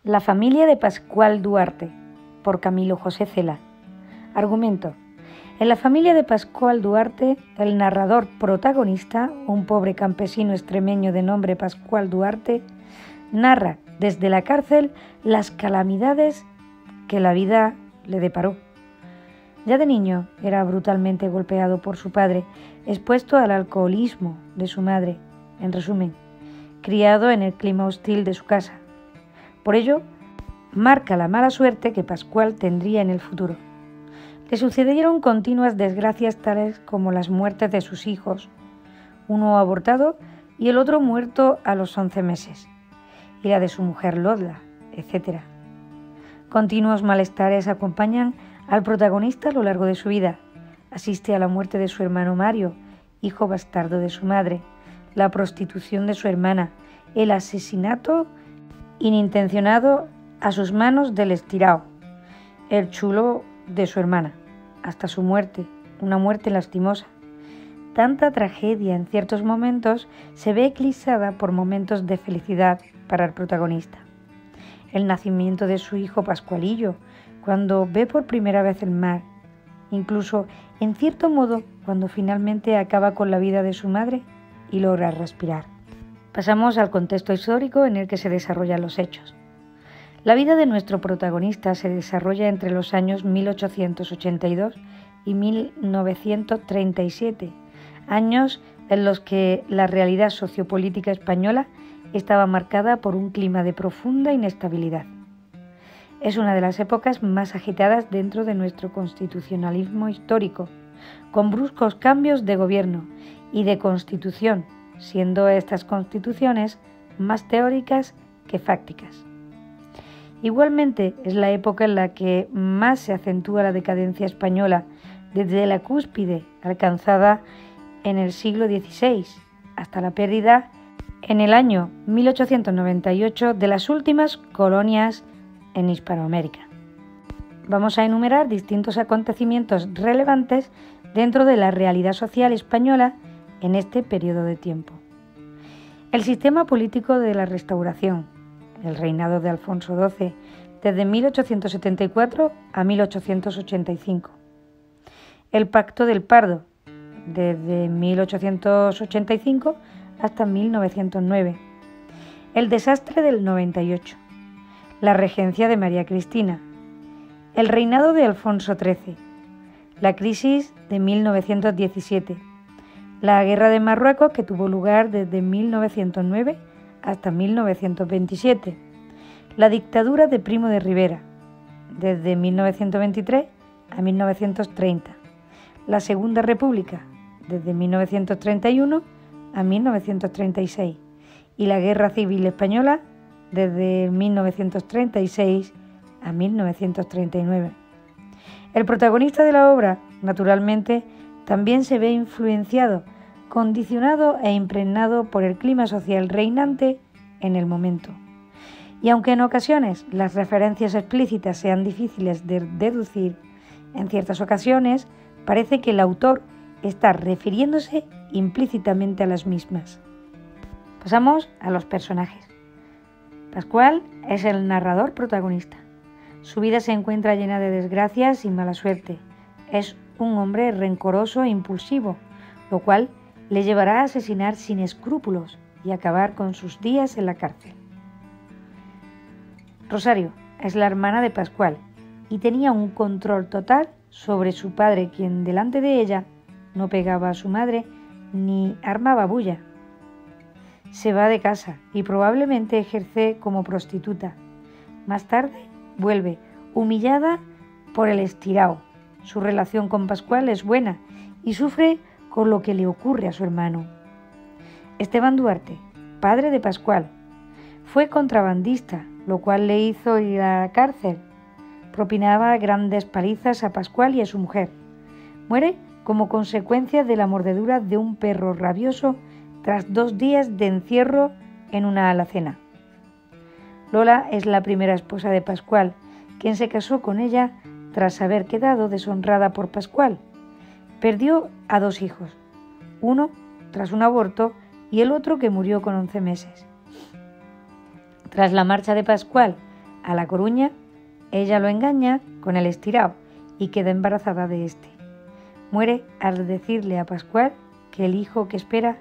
La familia de Pascual Duarte, por Camilo José Cela. Argumento. En la familia de Pascual Duarte, el narrador protagonista, un pobre campesino extremeño de nombre Pascual Duarte, narra desde la cárcel las calamidades que la vida le deparó. Ya de niño era brutalmente golpeado por su padre, expuesto al alcoholismo de su madre, en resumen, criado en el clima hostil de su casa. Por ello, marca la mala suerte que Pascual tendría en el futuro. Le sucedieron continuas desgracias tales como las muertes de sus hijos, uno abortado y el otro muerto a los 11 meses, y la de su mujer Lodla, etc. Continuos malestares acompañan al protagonista a lo largo de su vida. Asiste a la muerte de su hermano Mario, hijo bastardo de su madre, la prostitución de su hermana, el asesinato inintencionado a sus manos del estirao, el chulo de su hermana, hasta su muerte, una muerte lastimosa. Tanta tragedia en ciertos momentos se ve eclipsada por momentos de felicidad para el protagonista. El nacimiento de su hijo Pascualillo, cuando ve por primera vez el mar, incluso en cierto modo cuando finalmente acaba con la vida de su madre y logra respirar. Pasamos al contexto histórico en el que se desarrollan los hechos. La vida de nuestro protagonista se desarrolla entre los años 1882 y 1937, años en los que la realidad sociopolítica española estaba marcada por un clima de profunda inestabilidad. Es una de las épocas más agitadas dentro de nuestro constitucionalismo histórico, con bruscos cambios de gobierno y de constitución, siendo estas constituciones más teóricas que fácticas. Igualmente es la época en la que más se acentúa la decadencia española desde la cúspide alcanzada en el siglo XVI hasta la pérdida en el año 1898 de las últimas colonias en Hispanoamérica. Vamos a enumerar distintos acontecimientos relevantes dentro de la realidad social española en este periodo de tiempo. El sistema político de la Restauración, el reinado de Alfonso XII, desde 1874 a 1885. El Pacto del Pardo, desde 1885 hasta 1909. El desastre del 98. La regencia de María Cristina. El reinado de Alfonso XIII. La crisis de 1917. La guerra de Marruecos, que tuvo lugar desde 1909 hasta 1927. La dictadura de Primo de Rivera, desde 1923 a 1930. La Segunda República, desde 1931 a 1936. Y la Guerra Civil Española, desde 1936 a 1939. El protagonista de la obra, naturalmente, también se ve influenciado, condicionado e impregnado por el clima social reinante en el momento. Y aunque en ocasiones las referencias explícitas sean difíciles de deducir, en ciertas ocasiones parece que el autor está refiriéndose implícitamente a las mismas. Pasamos a los personajes. Pascual es el narrador protagonista. Su vida se encuentra llena de desgracias y mala suerte. Es un hombre rencoroso e impulsivo, lo cual le llevará a asesinar sin escrúpulos y acabar con sus días en la cárcel. Rosario es la hermana de Pascual y tenía un control total sobre su padre, quien delante de ella no pegaba a su madre ni armaba bulla. Se va de casa y probablemente ejerce como prostituta. Más tarde vuelve, humillada por el estirao. Su relación con Pascual es buena y sufre con lo que le ocurre a su hermano. Esteban Duarte, padre de Pascual, fue contrabandista, lo cual le hizo ir a la cárcel. Propinaba grandes palizas a Pascual y a su mujer. Muere como consecuencia de la mordedura de un perro rabioso tras 2 días de encierro en una alacena. Lola es la primera esposa de Pascual, quien se casó con ella tras haber quedado deshonrada por Pascual. Perdió a 2 hijos, uno tras un aborto y el otro que murió con 11 meses. Tras la marcha de Pascual a La Coruña, ella lo engaña con el Estirao y queda embarazada de este. Muere al decirle a Pascual que el hijo que espera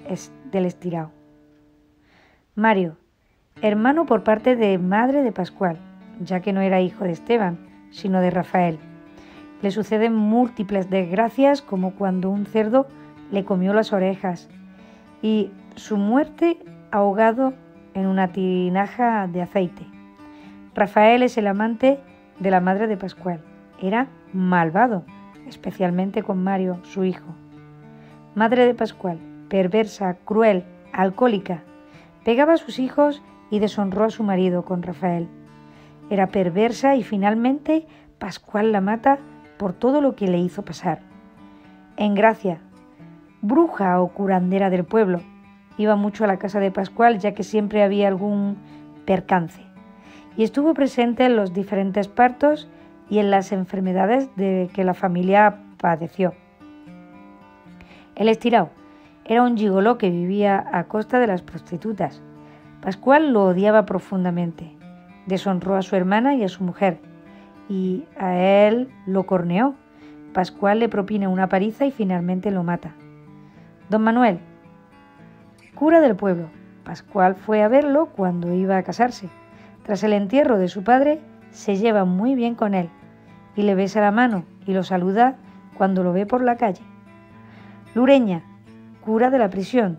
es del Estirao. Mario, hermano por parte de madre de Pascual, ya que no era hijo de Esteban, sino de Rafael. Le suceden múltiples desgracias, como cuando un cerdo le comió las orejas, y su muerte ahogado en una tinaja de aceite. Rafael es el amante de la madre de Pascual. Era malvado, especialmente con Mario, su hijo. Madre de Pascual, perversa, cruel, alcohólica. Pegaba a sus hijos y deshonró a su marido con Rafael. Era perversa y finalmente Pascual la mata por todo lo que le hizo pasar. Engracia, bruja o curandera del pueblo, iba mucho a la casa de Pascual ya que siempre había algún percance y estuvo presente en los diferentes partos y en las enfermedades de que la familia padeció. El Estirao era un gigoló que vivía a costa de las prostitutas. Pascual lo odiaba profundamente, deshonró a su hermana y a su mujer, y a él lo corneó. Pascual le propina una paliza y finalmente lo mata. Don Manuel, cura del pueblo. Pascual fue a verlo cuando iba a casarse. Tras el entierro de su padre, se lleva muy bien con él y le besa la mano y lo saluda cuando lo ve por la calle. Lureña, cura de la prisión.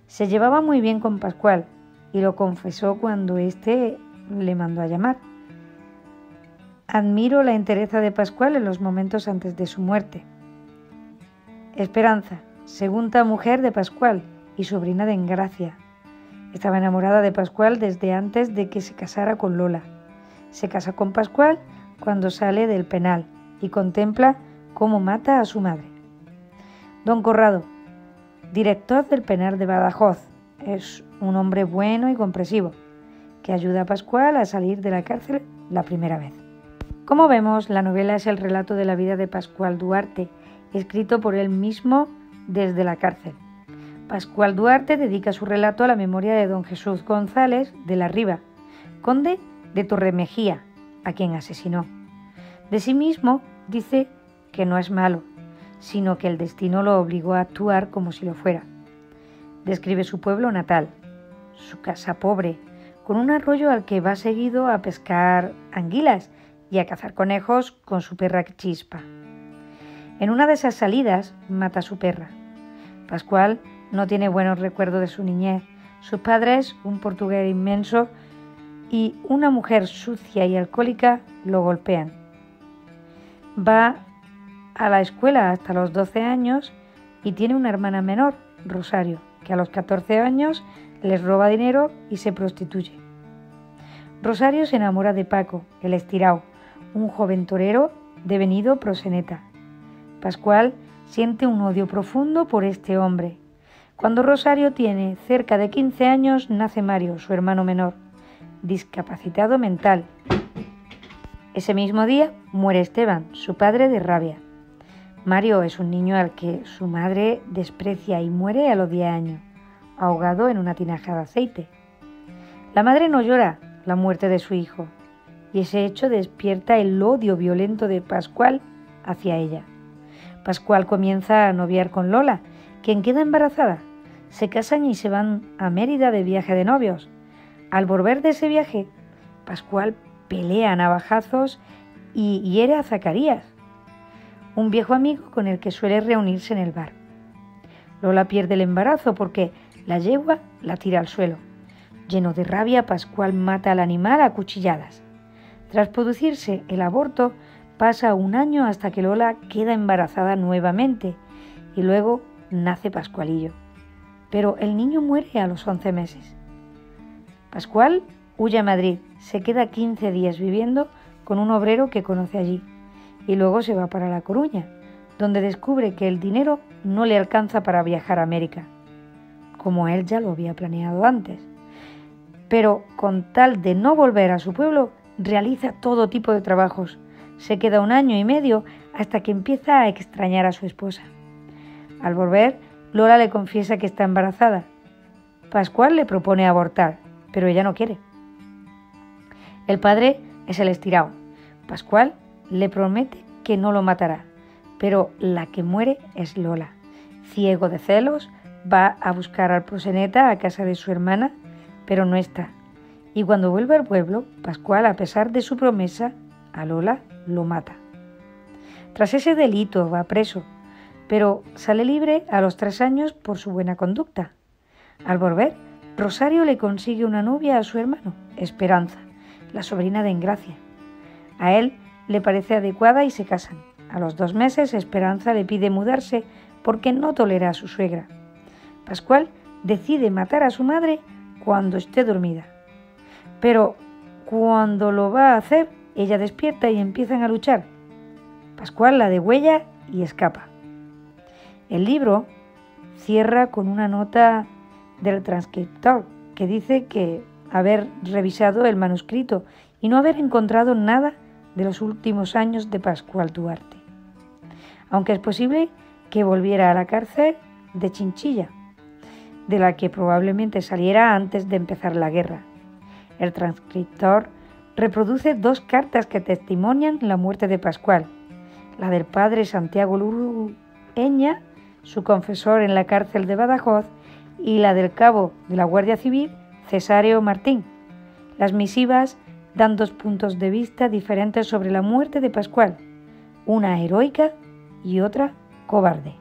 Se llevaba muy bien con Pascual y lo confesó cuando éste le mandó a llamar. Admiro la entereza de Pascual en los momentos antes de su muerte. Esperanza, segunda mujer de Pascual y sobrina de Engracia. Estaba enamorada de Pascual desde antes de que se casara con Lola. Se casa con Pascual cuando sale del penal y contempla cómo mata a su madre. Don Corrado, director del penal de Badajoz, es un hombre bueno y comprensivo, que ayuda a Pascual a salir de la cárcel la primera vez. Como vemos, la novela es el relato de la vida de Pascual Duarte, escrito por él mismo desde la cárcel. Pascual Duarte dedica su relato a la memoria de don Jesús González de la Riva, conde de Torremejía, a quien asesinó. De sí mismo dice que no es malo, sino que el destino lo obligó a actuar como si lo fuera. Describe su pueblo natal, su casa pobre, con un arroyo al que va seguido a pescar anguilas y a cazar conejos con su perra Chispa. En una de esas salidas mata a su perra. Pascual no tiene buenos recuerdos de su niñez. Sus padres, un portugués inmenso y una mujer sucia y alcohólica, lo golpean. Va a la escuela hasta los 12 años y tiene una hermana menor, Rosario, que a los 14 años les roba dinero y se prostituye. Rosario se enamora de Paco, el Estirao, un joven torero devenido proxeneta. Pascual siente un odio profundo por este hombre. Cuando Rosario tiene cerca de 15 años, nace Mario, su hermano menor, discapacitado mental. Ese mismo día muere Esteban, su padre, de rabia. Mario es un niño al que su madre desprecia y muere a los 10 años, ahogado en una tinaja de aceite. La madre no llora la muerte de su hijo, y ese hecho despierta el odio violento de Pascual hacia ella. Pascual comienza a noviar con Lola, quien queda embarazada. Se casan y se van a Mérida de viaje de novios. Al volver de ese viaje, Pascual pelea a navajazos y hiere a Zacarías, un viejo amigo con el que suele reunirse en el bar. Lola pierde el embarazo porque la yegua la tira al suelo. Lleno de rabia, Pascual mata al animal a cuchilladas. Tras producirse el aborto, pasa un año hasta que Lola queda embarazada nuevamente y luego nace Pascualillo. Pero el niño muere a los 11 meses. Pascual huye a Madrid, se queda 15 días viviendo con un obrero que conoce allí y luego se va para La Coruña, donde descubre que el dinero no le alcanza para viajar a América, como él ya lo había planeado antes. Pero con tal de no volver a su pueblo, realiza todo tipo de trabajos. Se queda un año y medio hasta que empieza a extrañar a su esposa. Al volver, Lola le confiesa que está embarazada. Pascual le propone abortar, pero ella no quiere. El padre es el estirao. Pascual le promete que no lo matará, pero la que muere es Lola. Ciego de celos, va a buscar al proxeneta a casa de su hermana, pero no está. Y cuando vuelve al pueblo, Pascual, a pesar de su promesa, a Lola lo mata. Tras ese delito va preso, pero sale libre a los 3 años por su buena conducta. Al volver, Rosario le consigue una novia a su hermano, Esperanza, la sobrina de Engracia. A él le parece adecuada y se casan. A los 2 meses, Esperanza le pide mudarse porque no tolera a su suegra. Pascual decide matar a su madre cuando esté dormida. Pero cuando lo va a hacer, ella despierta y empiezan a luchar. Pascual la degüella y escapa. El libro cierra con una nota del transcriptor que dice que haber revisado el manuscrito y no haber encontrado nada de los últimos años de Pascual Duarte, aunque es posible que volviera a la cárcel de Chinchilla, de la que probablemente saliera antes de empezar la guerra. El transcriptor reproduce 2 cartas que testimonian la muerte de Pascual, la del padre Santiago Lurueña, su confesor en la cárcel de Badajoz, y la del cabo de la Guardia Civil, Cesáreo Martín. Las misivas dan 2 puntos de vista diferentes sobre la muerte de Pascual, una heroica y otra cobarde.